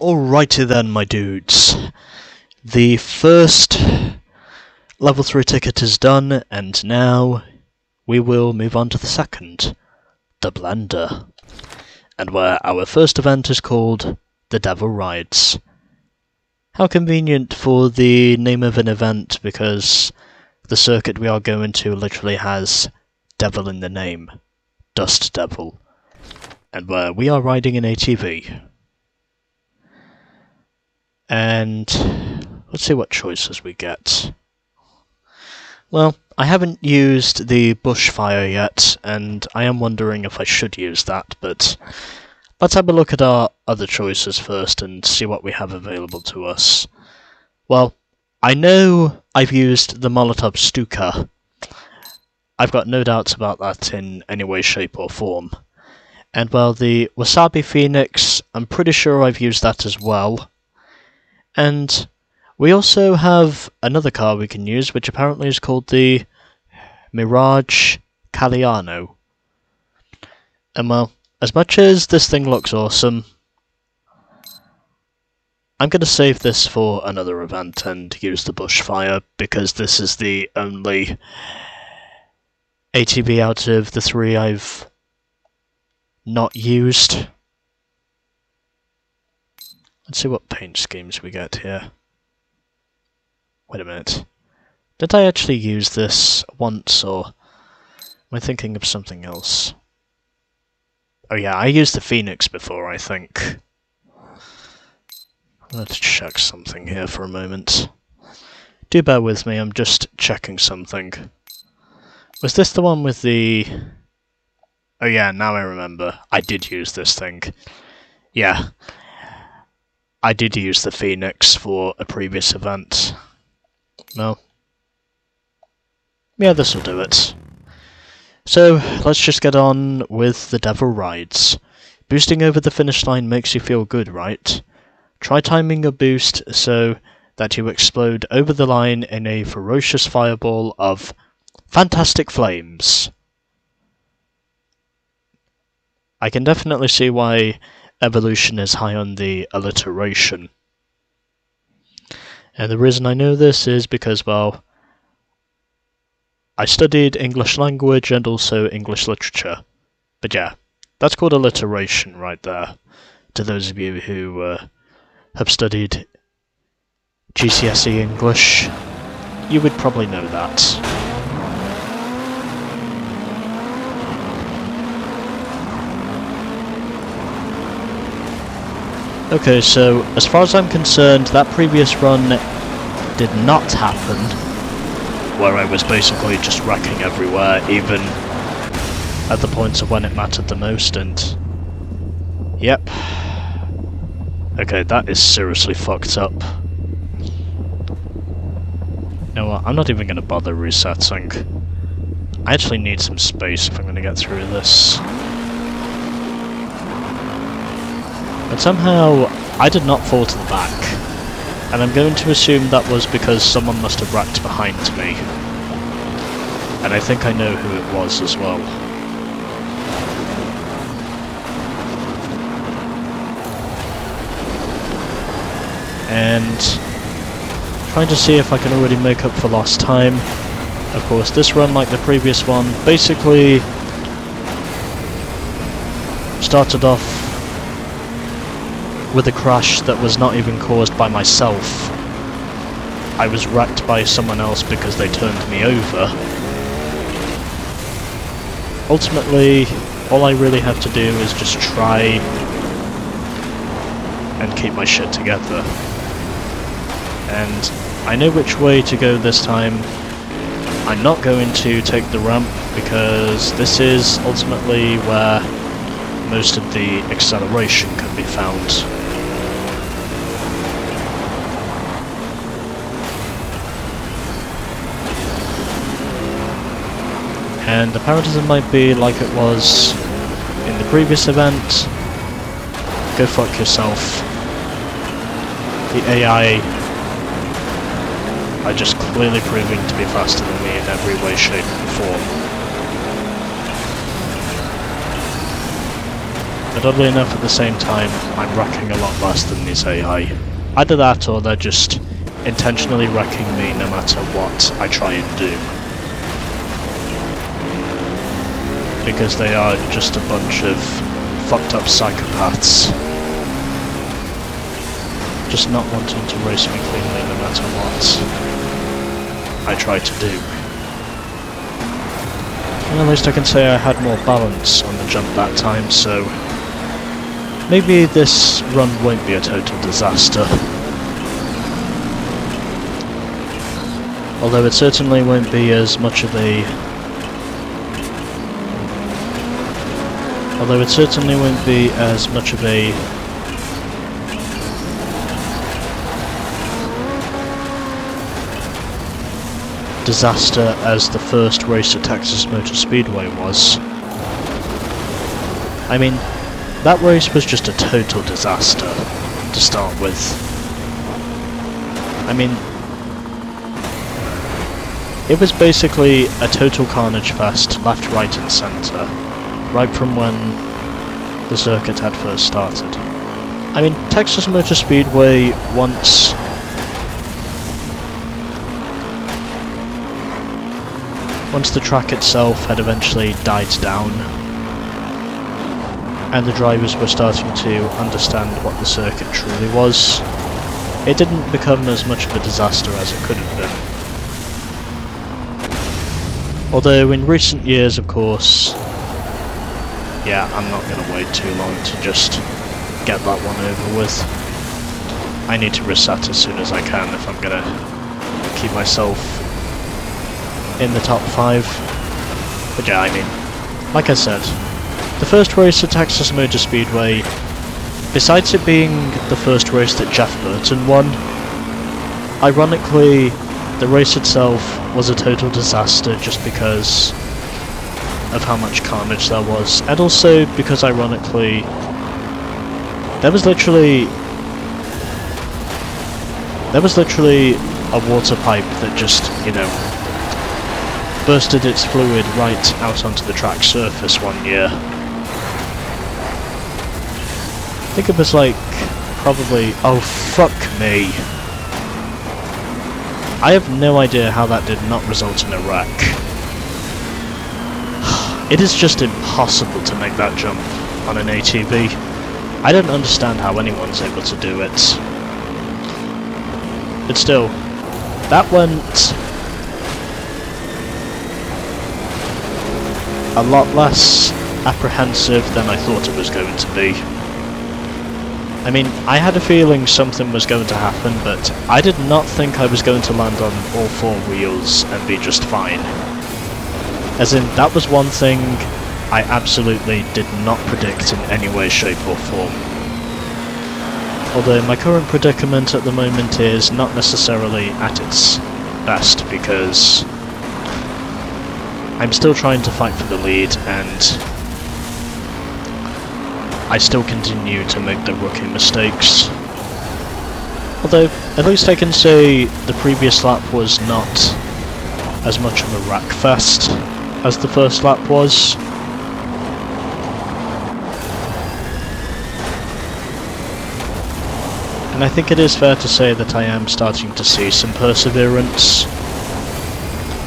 Alrighty then, my dudes. The first level 3 ticket is done, and now we will move on to the second, the Blender, and where our first event is called The Devil Rides. How convenient for the name of an event, because the circuit we are going to literally has devil in the name, Dust Devil, and where we are riding an ATV. And let's see what choices we get. Well, I haven't used the bushfire yet, and I am wondering if I should use that, but let's have a look at our other choices first and see what we have available to us. Well, I know I've used the Molotov Stuka. I've got no doubts about that in any way, shape or form. And well, the Wasabi Phoenix, I'm pretty sure I've used that as well. And we also have another car we can use, which apparently is called the Mirage Caliano. And well, as much as this thing looks awesome, I'm going to save this for another event and use the bushfire, because this is the only ATV out of the three I've not used. Let's see what paint schemes we get here. Wait a minute. Did I actually use this once, or am I thinking of something else? Oh yeah, I used the Phoenix before, I think. Let's check something here for a moment. Do bear with me, I'm just checking something. Was this the one with the... Oh yeah, now I remember. I did use this thing. Yeah. I did use the Phoenix for a previous event. No. Yeah, this'll do it. So, let's just get on with the Devil Rides. Boosting over the finish line makes you feel good, right? Try timing your boost so that you explode over the line in a ferocious fireball of fantastic flames. I can definitely see why Evolution is high on the alliteration. And the reason I know this is because, well, I studied English language and also English literature. But yeah, that's called alliteration right there. To those of you who have studied GCSE English, you would probably know that. Okay, so as far as I'm concerned, that previous run did not happen, where I was basically just wrecking everywhere, even at the points of when it mattered the most, and... Yep. Okay, that is seriously fucked up. You know what, I'm not even going to bother resetting. I actually need some space if I'm going to get through this. But somehow, I did not fall to the back, and I'm going to assume that was because someone must have wrecked behind me. And I think I know who it was as well. And trying to see if I can already make up for lost time. Of course, this run, like the previous one, basically started off with a crash that was not even caused by myself. I was wrecked by someone else because they turned me over. Ultimately, all I really have to do is just try and keep my shit together. And I know which way to go this time. I'm not going to take the ramp, because this is ultimately where most of the acceleration can be found. And apparently it might be like it was in the previous event. Go fuck yourself. The AI are just clearly proving to be faster than me in every way, shape and form. But oddly enough, at the same time, I'm wrecking a lot less than these AI. Either that, or they're just intentionally wrecking me no matter what I try and do. Because they are just a bunch of fucked up psychopaths. Just not wanting to race me cleanly no matter what I try to do. And at least I can say I had more balance on the jump that time, so maybe this run won't be a total disaster. Although it certainly won't be as much of a... disaster as the first race at Texas Motor Speedway was. I mean, that race was just a total disaster to start with. I mean, it was basically a total carnage fest, left, right and centre, right from when the circuit had first started. I mean, Texas Motor Speedway once the track itself had eventually died down, and the drivers were starting to understand what the circuit truly was, it didn't become as much of a disaster as it could have been. Although in recent years, of course, yeah, I'm not going to wait too long to just get that one over with. I need to reset as soon as I can if I'm going to keep myself in the top 5. But yeah, I mean, like I said, the first race at Texas Motor Speedway, besides it being the first race that Jeff Burton won, ironically, the race itself was a total disaster just because of how much carnage there was, and also because, ironically, there was literally a water pipe that just, you know, bursted its fluid right out onto the track surface one year. I think it was like, probably, oh fuck me. I have no idea how that did not result in a wreck. It is just impossible to make that jump on an ATV. I don't understand how anyone's able to do it. But still, that went a lot less apprehensive than I thought it was going to be. I mean, I had a feeling something was going to happen, but I did not think I was going to land on all 4 wheels and be just fine. As in, that was one thing I absolutely did not predict in any way, shape or form. Although my current predicament at the moment is not necessarily at its best, because I'm still trying to fight for the lead, and I still continue to make the rookie mistakes. Although, at least I can say the previous lap was not as much of a wreck fest as the first lap was. And I think it is fair to say that I am starting to see some perseverance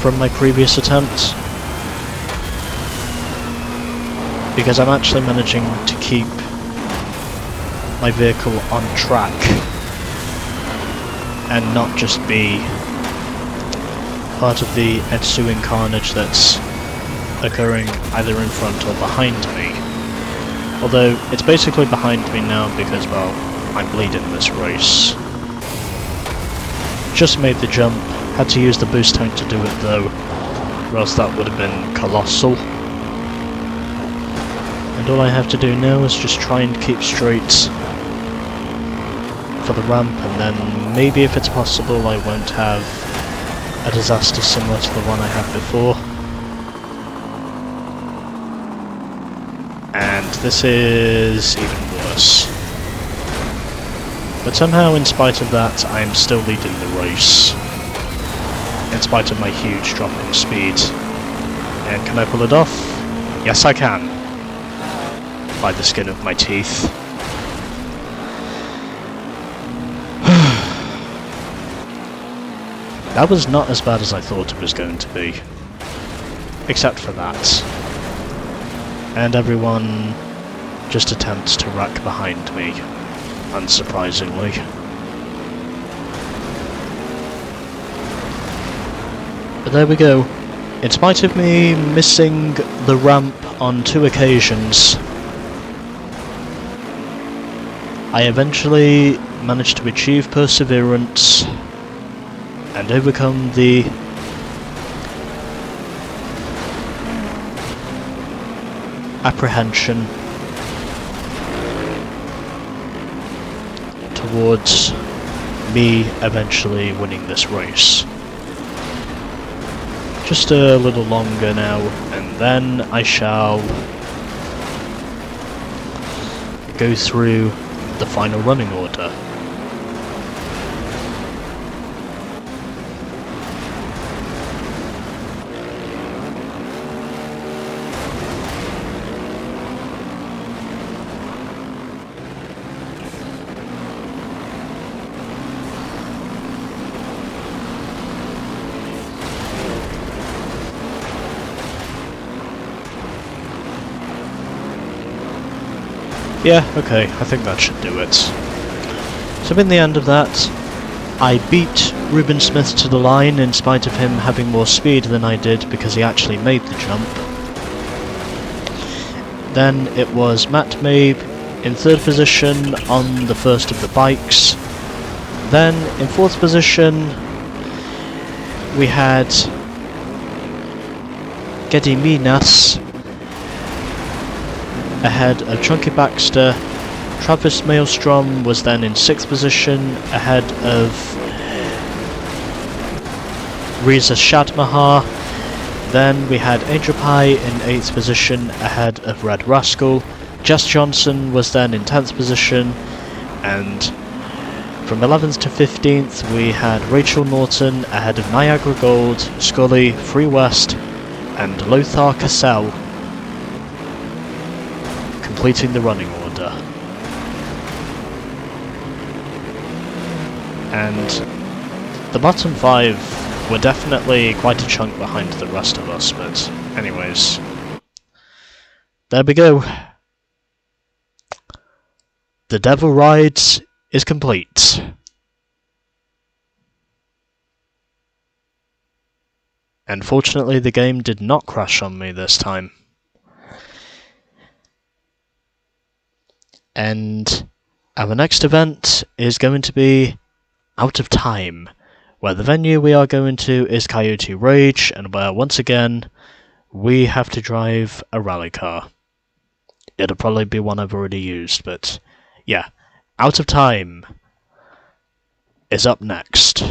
from my previous attempt, because I'm actually managing to keep my vehicle on track and not just be part of the ensuing carnage that's occurring either in front or behind me. Although it's basically behind me now because, well, I'm leading this race. Just made the jump, had to use the boost tank to do it though, or else that would have been colossal. And all I have to do now is just try and keep straight for the ramp, and then maybe if it's possible I won't have a disaster similar to the one I had before. And this is even worse. But somehow, in spite of that, I'm still leading the race, in spite of my huge drop in speed. And can I pull it off? Yes, I can. by the skin of my teeth. That was not as bad as I thought it was going to be. Except for that. And everyone just attempts to rack behind me, unsurprisingly. But there we go. In spite of me missing the ramp on 2 occasions, I eventually managed to achieve perseverance and overcome the apprehension towards me eventually winning this race. Just a little longer now, and then I shall go through the final running order. Yeah, okay, I think that should do it. So in the end of that, I beat Ruben Smith to the line in spite of him having more speed than I did because he actually made the jump. Then it was Matt Mabe in 3rd position on the first of the bikes. Then in 4th position we had Geddy Minas ahead of Chunky Baxter. Travis MotorStorm was then in 6th position ahead of Reza Shadmahar. Then we had Angel Pie in 8th position ahead of Red Rascal. Jess Johnson was then in 10th position, and from 11th to 15th we had Rachel Norton ahead of Niagara Gold, Scully, Free West and Lothar Cassell, completing the running order. And the bottom 5 were definitely quite a chunk behind the rest of us, but anyways, there we go. The Devil Rides is complete. And fortunately the game did not crash on me this time. And our next event is going to be Out of Time, where the venue we are going to is Coyote Rage, and where once again we have to drive a rally car. It'll probably be one I've already used, but yeah, Out of Time is up next.